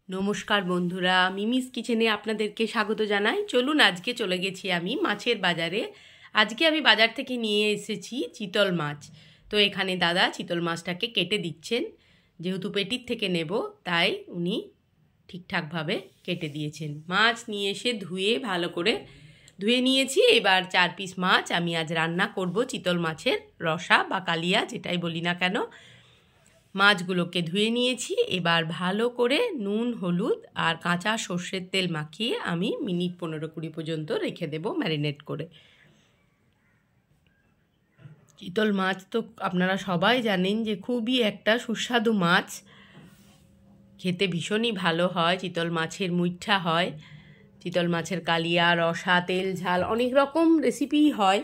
নমস্কার বন্ধুরা, মিমিস কিচেনে আপনাদেরকে স্বাগত জানাই। চলুন, আজকে চলে গেছি আমি মাছের বাজারে। আজকে আমি বাজার থেকে নিয়ে এসেছি চিতল মাছ। তো এখানে দাদা চিতল মাছটাকে কেটে দিচ্ছেন। যেহেতু পেটির থেকে নেব তাই উনি ঠিকঠাকভাবে কেটে দিয়েছেন। মাছ নিয়ে এসে ধুয়ে ভালো করে ধুয়ে নিয়েছি। এবার 4 পিস মাছ আমি আজ রান্না করব, চিতল মাছের রসা বা কালিয়া যেটাই বলি না কেন। মাছগুলোকে ধুয়ে নিয়েছি। এবার ভালো করে নুন, হলুদ আর কাঁচা সর্ষের তেল মাখিয়ে আমি মিনিট 15-20 পর্যন্ত রেখে দেব ম্যারিনেট করে। চিতল মাছ তো আপনারা সবাই জানেন যে খুবই একটা সুস্বাদু মাছ, খেতে ভীষণই ভালো হয়। চিতল মাছের মুইঠা হয়, চিতল মাছের কালিয়া, রসা, তেল ঝাল, অনেক রকম রেসিপি হয়।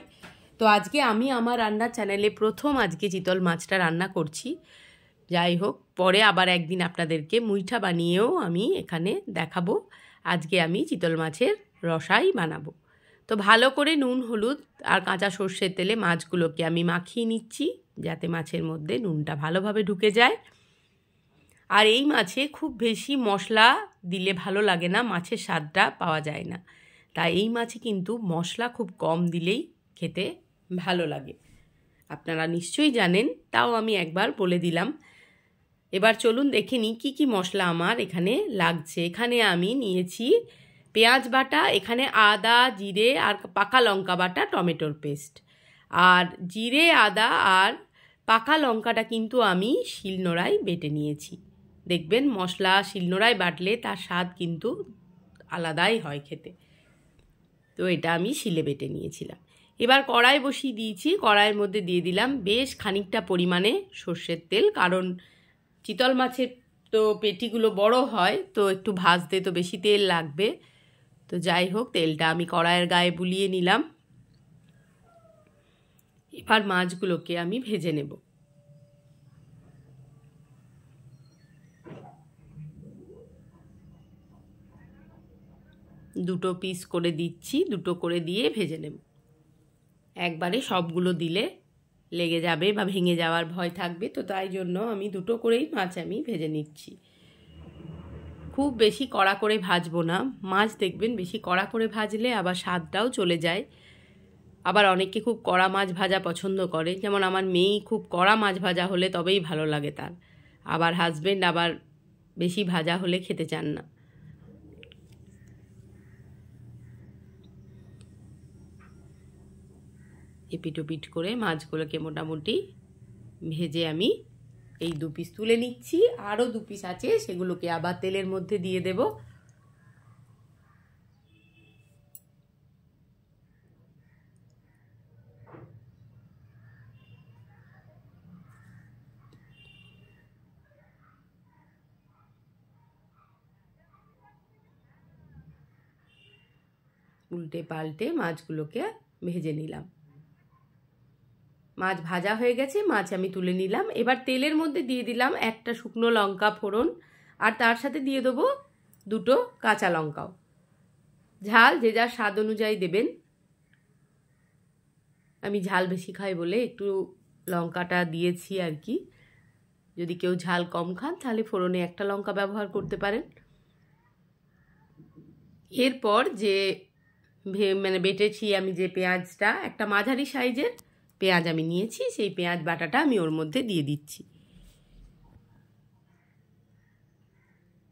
তো আজকে আমি আমার রান্নার চ্যানেলে প্রথম আজকে চিতল মাছটা রান্না করছি। যাই হোক, পরে আবার একদিন আপনাদেরকে মুইঠা বানিয়েও আমি এখানে দেখাবো। আজকে আমি চিতল মাছের রসাই বানাবো। তো ভালো করে নুন, হলুদ আর কাঁচা সর্ষের তেলে মাছগুলোকে আমি মাখিয়ে নিচ্ছি, যাতে মাছের মধ্যে নুনটা ভালোভাবে ঢুকে যায়। আর এই মাছে খুব বেশি মশলা দিলে ভালো লাগে না, মাছের স্বাদটা পাওয়া যায় না। তাই এই মাছে কিন্তু মশলা খুব কম দিলেই খেতে ভালো লাগে। আপনারা নিশ্চয়ই জানেন, তাও আমি একবার বলে দিলাম। এবার চলুন দেখে নিই কী কী মশলা আমার এখানে লাগছে। এখানে আমি নিয়েছি পেঁয়াজ বাটা, এখানে আদা, জিরে আর পাকা লঙ্কা বাটা, টমেটোর পেস্ট। আর জিরে, আদা আর পাকা লঙ্কাটা কিন্তু আমি শিলনোড়ায় বেটে নিয়েছি। দেখবেন মশলা শিলনোড়ায় বাটলে তার স্বাদ কিন্তু আলাদাই হয় খেতে। তো এটা আমি শিলে বেটে নিয়েছিলাম। এবার কড়াই বসিয়ে দিয়েছি। কড়াইয়ের মধ্যে দিয়ে দিলাম বেশ খানিকটা পরিমাণে সর্ষের তেল, কারণ চিতল মাছের তো পেটিগুলো বড় হয়, তো একটু ভাজতে তো বেশি তেল লাগবে। তো যাই হোক, তেলটা আমি কড়াইয়ের গায়ে বুলিয়ে নিলাম। এবার মাছগুলোকে আমি ভেজে নেব। দুটো পিস করে দিচ্ছি, দুটো করে দিয়ে ভেজে নেব। একবারে সবগুলো দিলে লেগে যাবে বা ভেঙে যাওয়ার ভয় থাকবে, তো তাই জন্য আমি দুটো করেই মাছ আমি ভেজে নিচ্ছি। খুব বেশি কড়া করে ভাজবো না। মাছ দেখবেন বেশি কড়া করে ভাজলে আবার স্বাদটাও চলে যায়। আবার অনেকে খুব কড়া মাছ ভাজা পছন্দ করে, যেমন আমার মেয়েই খুব কড়া মাছ ভাজা হলে তবেই ভালো লাগে তার। আবার হাজবেন্ড আবার বেশি ভাজা হলে খেতে চান না। এপিট ওপিট করে মাছগুলোকে মোটামুটি ভেজে আমি এই 2 পিস তুলে নিচ্ছি। আরও 2 পিস আছে, সেগুলোকে আবার তেলের মধ্যে দিয়ে দেব। উল্টে পাল্টে মাছগুলোকে ভেজে নিলাম। মাছ ভাজা হয়ে গেছে, মাছ আমি তুলে নিলাম। এবার তেলের মধ্যে দিয়ে দিলাম একটা শুকনো লঙ্কা ফোড়ন, আর তার সাথে দিয়ে দেবো 2টো কাঁচা লঙ্কাও। ঝাল যে যার স্বাদ অনুযায়ী দেবেন। আমি ঝাল বেশি খাই বলে একটু লঙ্কাটা দিয়েছি আর কি। যদি কেউ ঝাল কম খান তাহলে ফোড়নে একটা লঙ্কা ব্যবহার করতে পারেন। এরপর যে বেটেছি আমি যে পেঁয়াজটা, একটা মাঝারি সাইজের পেঁয়াজ আমি নিয়েছি, সেই পেঁয়াজ বাটাটা আমি ওর মধ্যে দিয়ে দিচ্ছি।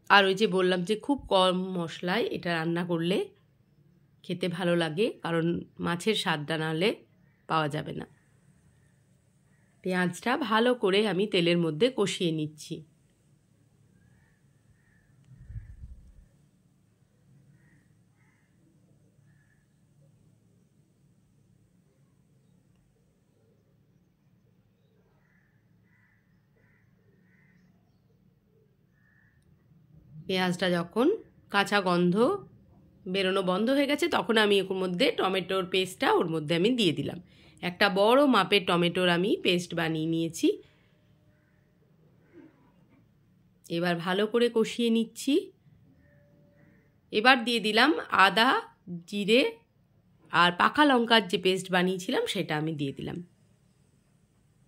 আর ওই যে বললাম যে খুব কম মশলায় এটা রান্না করলে খেতে ভালো লাগে, কারণ মাছের স্বাদটা নাহলে পাওয়া যাবে না। পেঁয়াজটা ভালো করে আমি তেলের মধ্যে কষিয়ে নিচ্ছি। পেঁয়াজটা যখন কাঁচা গন্ধ বেরোনো বন্ধ হয়ে গেছে, তখন আমি ওর মধ্যে টমেটোর পেস্টটা ওর মধ্যে আমি দিয়ে দিলাম। একটা বড় মাপের টমেটোর আমি পেস্ট বানিয়ে নিয়েছি। এবার ভালো করে কষিয়ে নিচ্ছি। এবার দিয়ে দিলাম আদা, জিরে আর পাকা লঙ্কার যে পেস্ট বানিয়েছিলাম সেটা আমি দিয়ে দিলাম।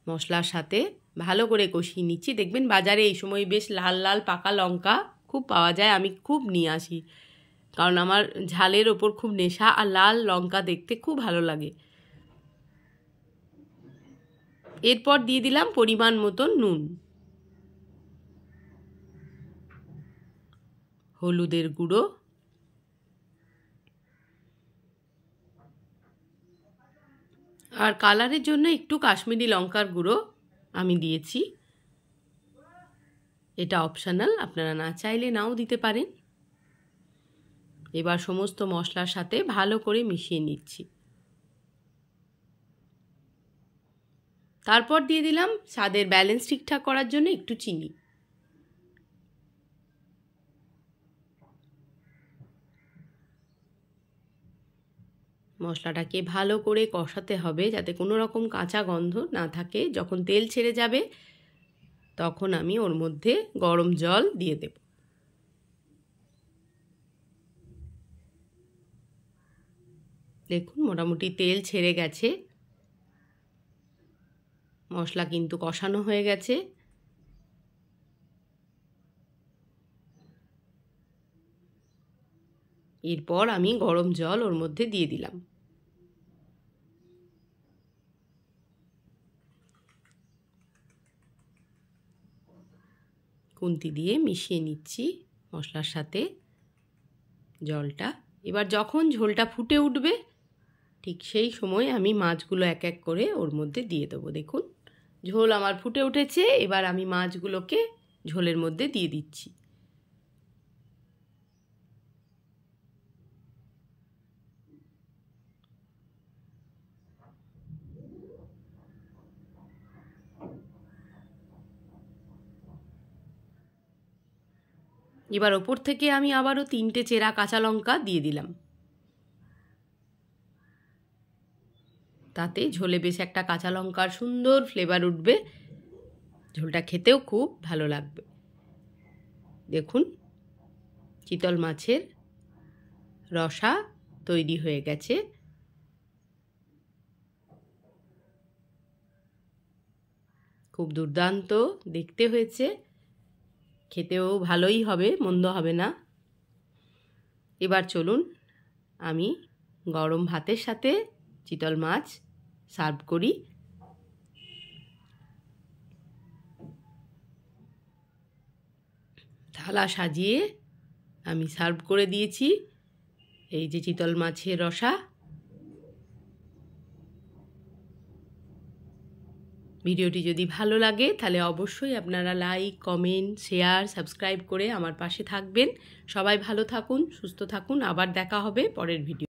মশলার সাথে ভালো করে কষিয়ে নিচ্ছি। দেখবেন বাজারে এই সময় বেশ লাল লাল পাকা লঙ্কা খুব পাওয়া যায়, আমি খুব নিয়ে আসি, কারণ আমার ঝালের ওপর খুব নেশা, আর লাল লঙ্কা দেখতে খুব ভালো লাগে। এরপর দিয়ে দিলাম পরিমাণ মতন নুন, হলুদের গুঁড়ো, আর কালারের জন্য একটু কাশ্মীরি লঙ্কার গুঁড়ো আমি দিয়েছি। এটা অপশনাল, আপনারা না চাইলে নাও দিতে পারেন। এবার সমস্ত মশলার সাথে ভালো করে মিশিয়ে নিচ্ছি। তারপর দিয়ে দিলাম স্বাদের ব্যালেন্স ঠিকঠাক করার জন্য একটু চিনি। মশলাটাকে ভালো করে কষাতে হবে যাতে কোনো রকম কাঁচা গন্ধ না থাকে। যখন তেল ছেড়ে যাবে তখন আমি ওর মধ্যে গরম জল দিয়ে দেব। দেখুন মোটামুটি তেল ছেড়ে গেছে, মশলা কিন্তু কষানো হয়ে গেছে। এরপর আমি গরম জল ওর মধ্যে দিয়ে দিলাম। খুন্তি দিয়ে মিশিয়ে নিচ্ছি মশলার সাথে জলটা। এবার যখন ঝোলটা ফুটে উঠবে ঠিক সেই সময় আমি মাছগুলো এক এক করে ওর মধ্যে দিয়ে দেবো। দেখুন ঝোল আমার ফুটে উঠেছে, এবার আমি মাছগুলোকে ঝোলের মধ্যে দিয়ে দিচ্ছি। এবার ওপর থেকে আমি আবারও 3টে চেরা কাঁচা লঙ্কা দিয়ে দিলাম। তাতে ঝোলে বেশ একটা কাঁচা লঙ্কার সুন্দর ফ্লেভার উঠবে, ঝোলটা খেতেও খুব ভালো লাগবে। দেখুন চিতল মাছের রসা তৈরি হয়ে গেছে। খুব দুর্দান্ত দেখতে হয়েছে, খেতেও ভালোই হবে, মন্দ হবে না। এবার চলুন আমি গরম ভাতের সাথে চিতল মাছ সার্ভ করি। থালা সাজিয়ে আমি সার্ভ করে দিয়েছি এই যে চিতল মাছের রসা। ভিডিওটি যদি ভালো লাগে তাহলে অবশ্যই আপনারা লাইক, কমেন্ট, শেয়ার, সাবস্ক্রাইব করে আমার পাশে থাকবেন। সবাই ভালো থাকুন, সুস্থ থাকুন, আবার দেখা হবে পরের ভিডিও।